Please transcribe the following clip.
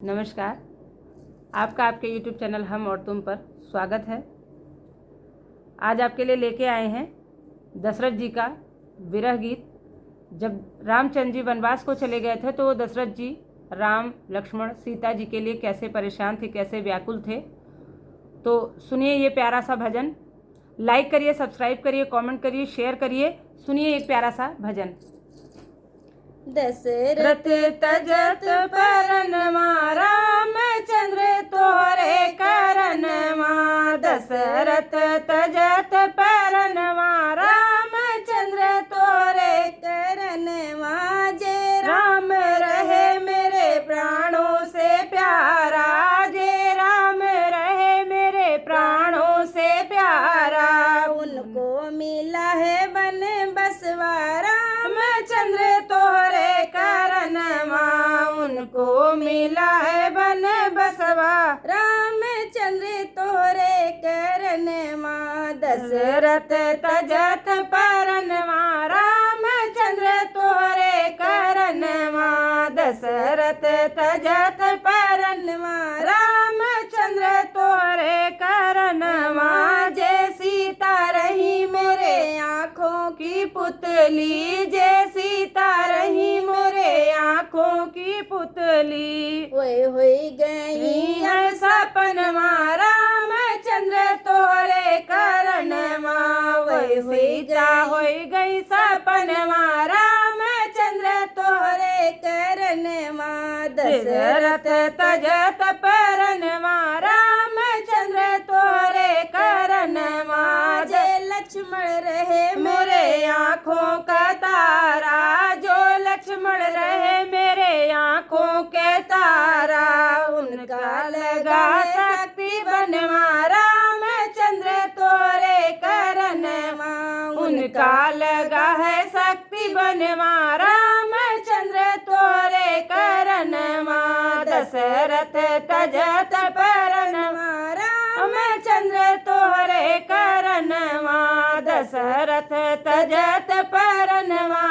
नमस्कार। आपका आपके YouTube चैनल हम और तुम पर स्वागत है। आज आपके लिए लेके आए हैं दशरथ जी का विरह गीत। जब रामचंद्र जी वनवास को चले गए थे तो दशरथ जी राम लक्ष्मण सीता जी के लिए कैसे परेशान थे, कैसे व्याकुल थे। तो सुनिए ये प्यारा सा भजन। लाइक करिए, सब्सक्राइब करिए, कमेंट करिए, शेयर करिए। सुनिए एक प्यारा सा भजन। दशरथ तजत परनमा रामचंद्र तोरे करनमा। दशरथ तजत परनमा रामचंद्र तोरे करनमा। जे राम रहे मेरे प्राणों से प्यारा, जे राम रहे मेरे प्राणों से प्यारा। उनको मिला है बन बसवारा रामचंद्र तोरे करनमा। उनको मिला है बन बसवा रामचंद्र तोरे करनमा। दशरथ तजत परनमा रामचंद्र तोरे करनमा। दशरथ तजत परनमा रामचंद्र तोरे करनमा। जे सीता रही मेरे आँखों की पुतली, जे सीता रही मेरे आँखों की पुतली। ओए होई गई है सपनमा रामचंद्र तोरे करनमा। ओए सीता होई गई सपनमा रामचंद्र तोरे करनमा। दशरथ तजत परनमा रामचंद्र तोरे करनमा। जे लक्ष्मण रहे मेरे आँखों का तारा, जो लक्ष्मण रहे मेरे आँखों के तारा। उनका लगा शक्ति बनवा रामचंद्र तोरे करनमा। उनका लगा है शक्ति बनवा रामचंद्र तोरे करनमा। दशरथ तजत परनमा रामचंद्र तोरे करनमा। दशरथ तजत परनमा।